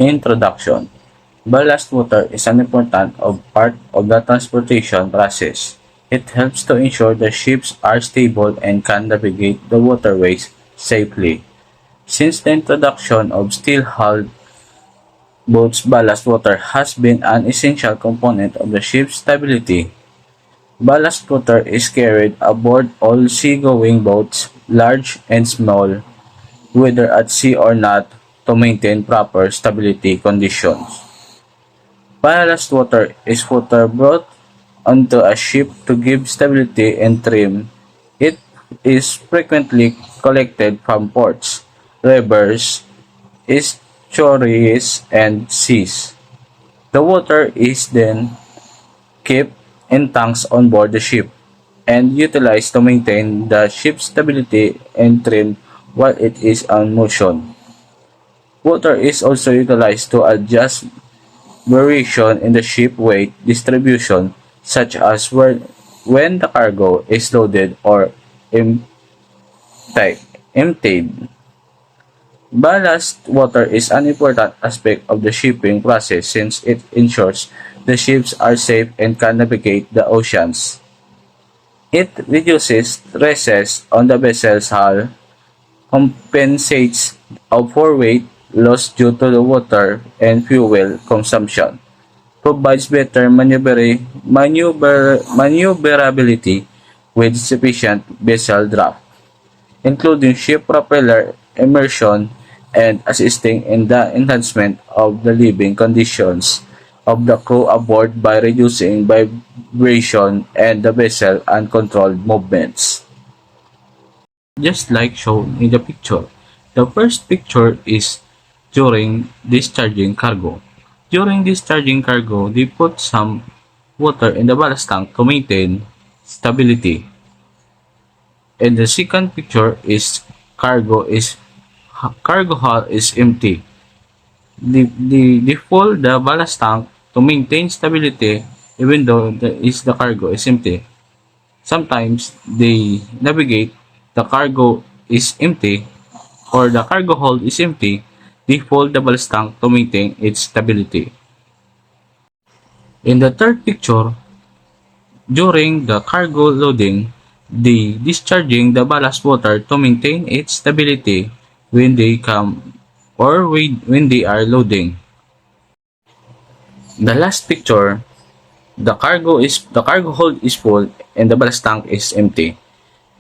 Introduction. Ballast water is an important part of the transportation process. It helps to ensure the ships are stable and can navigate the waterways safely. Since the introduction of steel-hulled boats, ballast water has been an essential component of the ship's stability. Ballast water is carried aboard all seagoing boats, large and small, whether at sea or not, to maintain proper stability conditions. Ballast water is water brought onto a ship to give stability and trim. It is frequently collected from ports, rivers, estuaries, and seas. The water is then kept in tanks on board the ship and utilized to maintain the ship's stability and trim while it is on motion. Water is also utilized to adjust variation in the ship weight distribution, such as when the cargo is loaded or emptied. Ballast water is an important aspect of the shipping process since it ensures the ships are safe and can navigate the oceans. It reduces stresses on the vessel's hull, compensates for weight loss due to the water and fuel consumption, provides better maneuverability with sufficient vessel draft, including ship propeller immersion and assisting in the enhancement of the living conditions of the crew aboard by reducing vibration and the vessel uncontrolled movements. Just like shown in the picture, the first picture is during discharging cargo. During discharging cargo, they put some water in the ballast tank to maintain stability. And the second picture is cargo hull is empty. They fill the ballast tank to maintain stability even though the cargo is empty. Sometimes they navigate, the cargo is empty or the cargo hold is empty, they fold the ballast tank to maintain its stability. In the third picture, during the cargo loading, they discharging the ballast water to maintain its stability when they come or when they are loading. The last picture, the cargo hold is full and the ballast tank is empty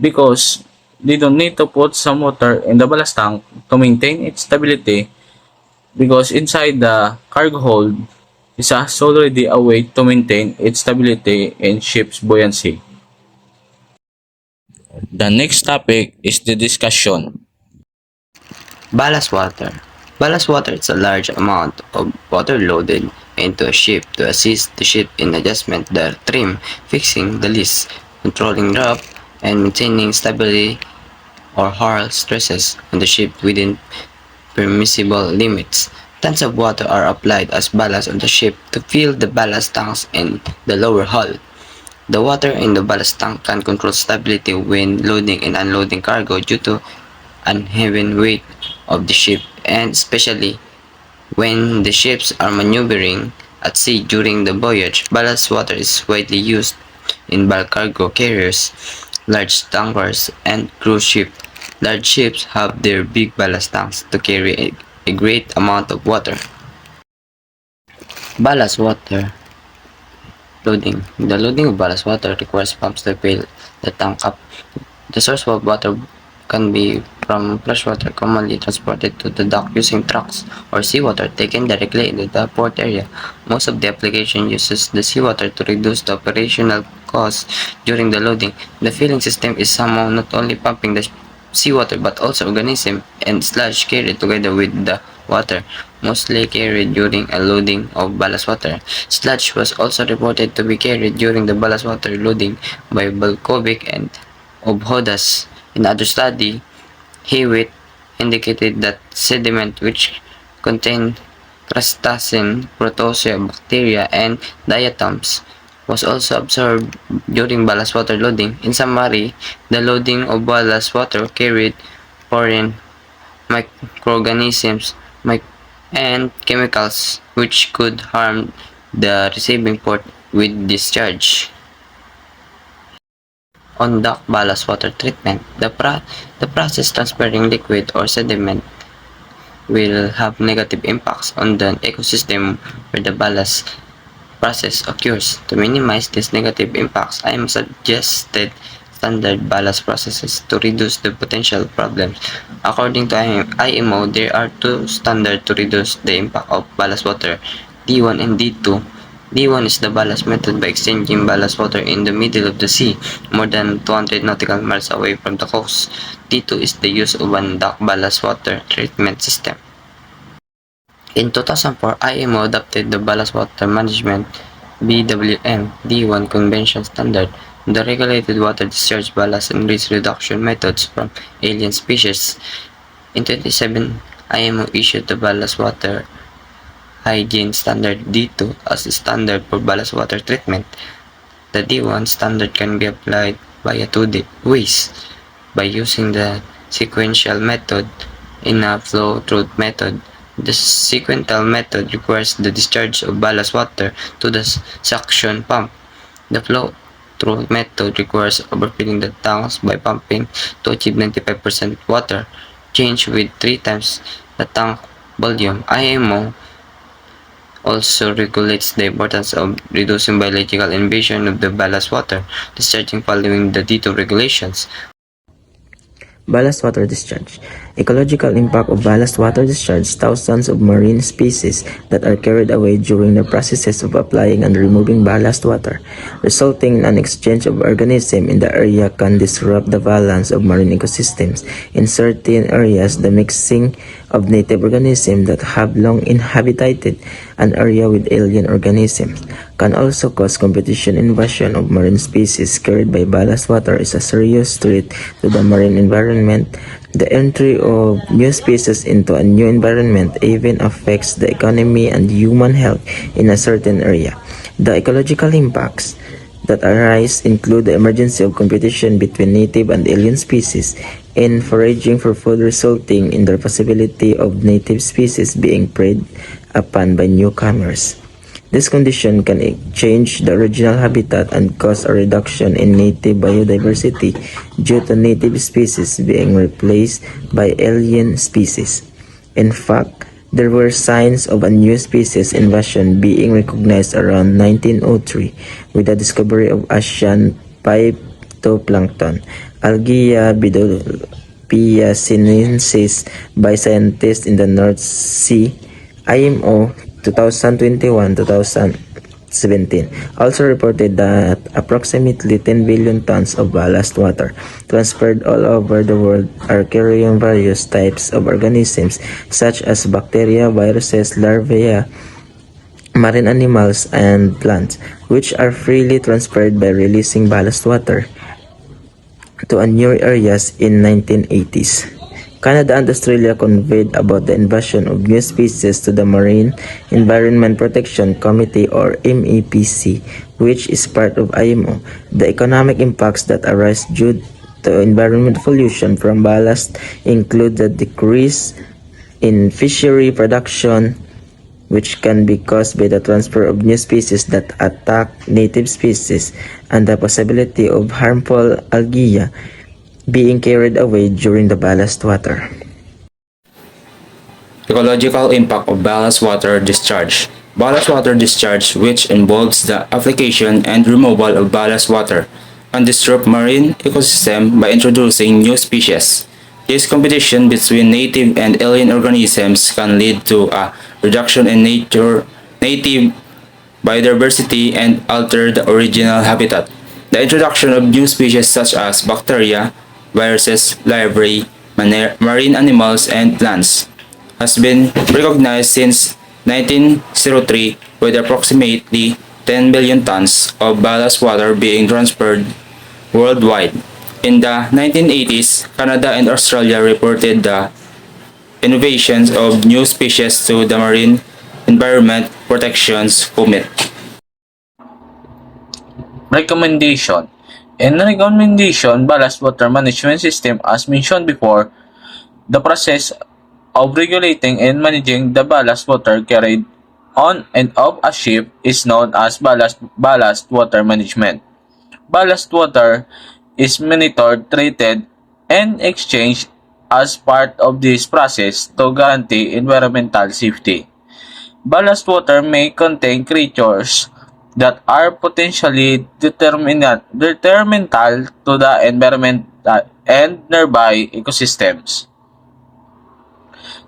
because they don't need to put some water in the ballast tank to maintain its stability because inside the cargo hold is already a way to maintain its stability in ship's buoyancy. The next topic is the discussion. Ballast water. Ballast water is a large amount of water loaded into a ship to assist the ship in adjustment the trim, fixing the least, controlling draft, and maintaining stability or hull stresses on the ship within permissible limits. Tons of water are applied as ballast on the ship to fill the ballast tanks in the lower hull. The water in the ballast tank can control stability when loading and unloading cargo due to uneven weight of the ship, and especially when the ships are maneuvering at sea during the voyage. Ballast water is widely used in bulk cargo carriers, large tankers, and cruise ships. Large ships have their big ballast tanks to carry a great amount of water. Ballast water loading. The loading of ballast water requires pumps to fill the tank up. The source of water can be from freshwater, commonly transported to the dock using trucks, or seawater taken directly into the port area. Most of the application uses the seawater to reduce the operational costs during the loading. The filling system is somehow not only pumping the seawater but also organism and sludge carried together with the water, mostly carried during a loading of ballast water. Sludge was also reported to be carried during the ballast water loading by Balkovic and Obhodas. In other study, Hewitt indicated that sediment which contained crustacean, protozoa, bacteria, and diatoms was also absorbed during ballast water loading. In summary, the loading of ballast water carried foreign microorganisms, and chemicals which could harm the receiving port with discharge. On dock ballast water treatment, the process transferring liquid or sediment will have negative impacts on the ecosystem where the ballast process occurs. To minimize these negative impacts, I am suggested standard ballast processes to reduce the potential problems. According to IMO, there are two standards to reduce the impact of ballast water, D1 and D2. D1 is the ballast method by exchanging ballast water in the middle of the sea, more than 200 nautical miles away from the coast. D2 is the use of one dock ballast water treatment system. In 2004, IMO adopted the Ballast Water Management (BWM) D1 Convention standard, the regulated water discharge ballast and risk reduction methods from alien species. In 2007, IMO issued the Ballast Water Hygiene Standard D2 as a standard for ballast water treatment. The D1 standard can be applied via two ways: by using the sequential method in a flow-through method. The sequential method requires the discharge of ballast water to the suction pump. The flow-through method requires overfilling the tanks by pumping to achieve 95% water change with 3 times the tank volume. IMO also regulates the importance of reducing biological invasion of the ballast water discharging following the D2 regulations. Ballast water discharge. Ecological impact of ballast water discharge. Thousands of marine species that are carried away during the processes of applying and removing ballast water, resulting in an exchange of organisms in the area can disrupt the balance of marine ecosystems. In certain areas, the mixing of native organisms that have long inhabited an area with alien organisms can also cause competition. Invasion of marine species carried by ballast water is a serious threat to the marine environment. The entry of new species into a new environment even affects the economy and human health in a certain area. The ecological impacts that arise include the emergence of competition between native and alien species in foraging for food, resulting in the possibility of native species being preyed upon by newcomers. This condition can change the original habitat and cause a reduction in native biodiversity due to native species being replaced by alien species. In fact, there were signs of a new species invasion being recognized around 1903 with the discovery of Asian phytoplankton, Algae bidophia sinensis, by scientists in the North Sea. IMO 2021-2017 also reported that approximately 10 billion tons of ballast water transferred all over the world are carrying various types of organisms such as bacteria, viruses, larvae, marine animals, and plants, which are freely transferred by releasing ballast water to new areas in 1980s. Canada and Australia conveyed about the invasion of new species to the Marine Environment Protection Committee, or MEPC, which is part of IMO. The economic impacts that arise due to environmental pollution from ballast include the decrease in fishery production, which can be caused by the transfer of new species that attack native species, and the possibility of harmful algae being carried away during the ballast water. Ecological impact of ballast water discharge. Ballast water discharge, which involves the application and removal of ballast water, can disrupt marine ecosystem by introducing new species. This competition between native and alien organisms can lead to a reduction in native biodiversity and alter the original habitat. The introduction of new species such as bacteria, viruses, larvae, marine animals, and plants has been recognized since 1903, with approximately 10 billion tons of ballast water being transferred worldwide. In the 1980s, Canada and Australia reported the innovations of new species to the Marine Environment Protections Committee. Recommendation. In recommendation, ballast water management system, as mentioned before, the process of regulating and managing the ballast water carried on and off a ship is known as ballast water management. Ballast water is monitored, treated, and exchanged as part of this process to guarantee environmental safety. Ballast water may contain creatures that are potentially detrimental to the environment and nearby ecosystems.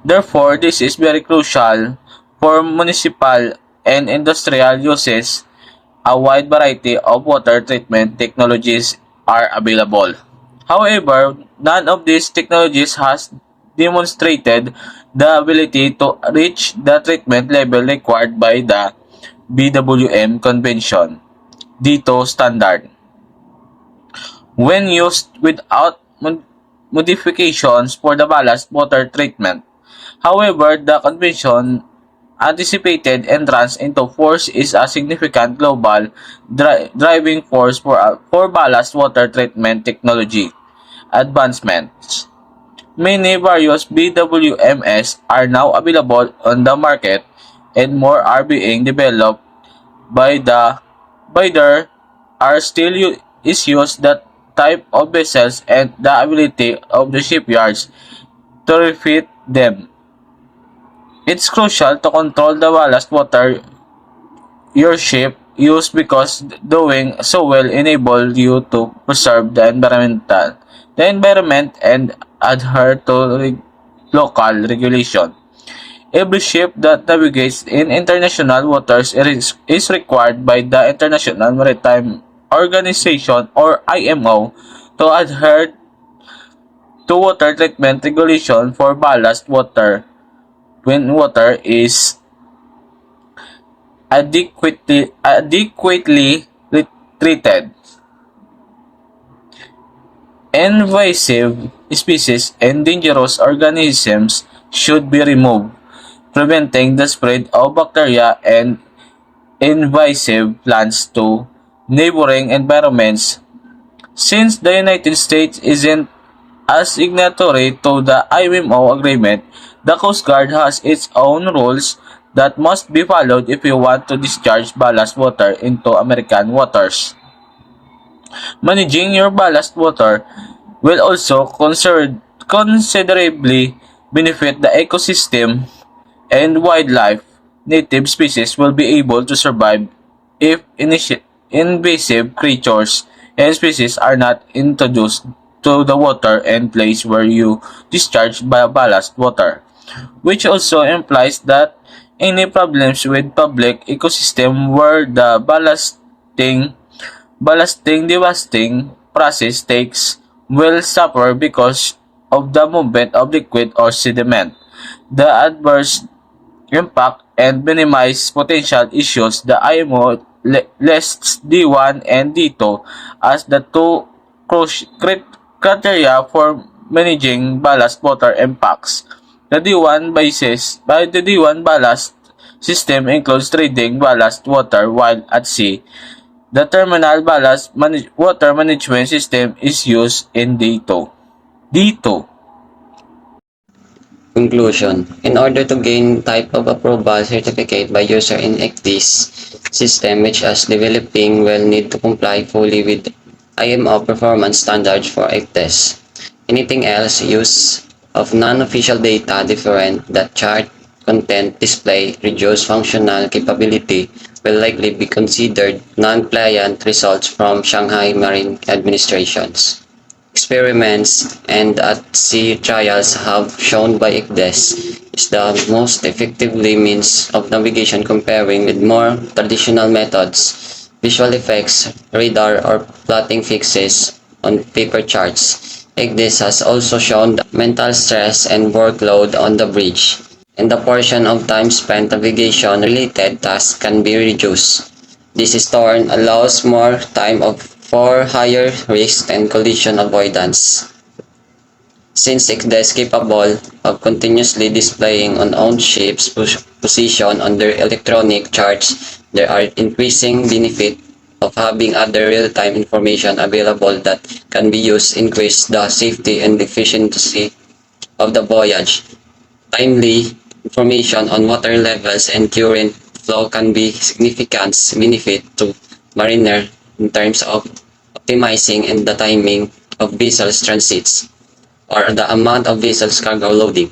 Therefore, this is very crucial for municipal and industrial uses. A wide variety of water treatment technologies are available. However, none of these technologies has demonstrated the ability to reach the treatment level required by the BWM Convention DITO standard. When used without modifications for the ballast water treatment. However, the convention anticipated entrance into force is a significant global driving force for ballast water treatment technology advancements. Many various BWMs are now available on the market and more are being developed by there are still issues that type of vessels and the ability of the shipyards to refit them. It's crucial to control the ballast water your ship use because doing so will enable you to preserve the environment and adhere to local regulation. Every ship that navigates in international waters is required by the International Maritime Organization or IMO to adhere to water treatment regulation for ballast water when water is adequately treated. Invasive species and dangerous organisms should be removed, preventing the spread of bacteria and invasive plants to neighboring environments. Since the United States isn't a signatory to the IMO agreement, the Coast Guard has its own rules that must be followed if you want to discharge ballast water into American waters. Managing your ballast water will also considerably benefit the ecosystem and wildlife. Native species will be able to survive if invasive creatures and species are not introduced to the water and place where you discharge ballast water, which also implies that any problems with public ecosystem where the ballasting devastating process takes will suffer because of the movement of liquid or sediment. The adverse impact and minimize potential issues. The IMO lists D1 and D2 as the two criteria for managing ballast water impacts. The D1 ballast system includes treating ballast water while at sea. The terminal water management system is used in D2. D2. Conclusion. In order to gain type of approval certificate by user in ICDIS system which is developing will need to comply fully with IMO performance standards for ICDIS. Anything else use of non-official data different that chart, content, display, reduce functional capability will likely be considered non-compliant results from Shanghai Marine Administration's experiments and at-sea trials have shown by ICDIS is the most effectively means of navigation comparing with more traditional methods, visual effects, radar or plotting fixes on paper charts. ICDIS has also shown that mental stress and workload on the bridge and the portion of time spent navigation related tasks can be reduced. This in turn allows more time for higher risk and collision avoidance. Since ICDIS is capable of continuously displaying on own ship's position on their electronic charts, there are increasing benefit of having other real-time information available that can be used to increase the safety and efficiency of the voyage. Timely information on water levels and current flow can be significant benefit to mariner in terms of optimizing and the timing of vessels transits or the amount of vessels cargo loading.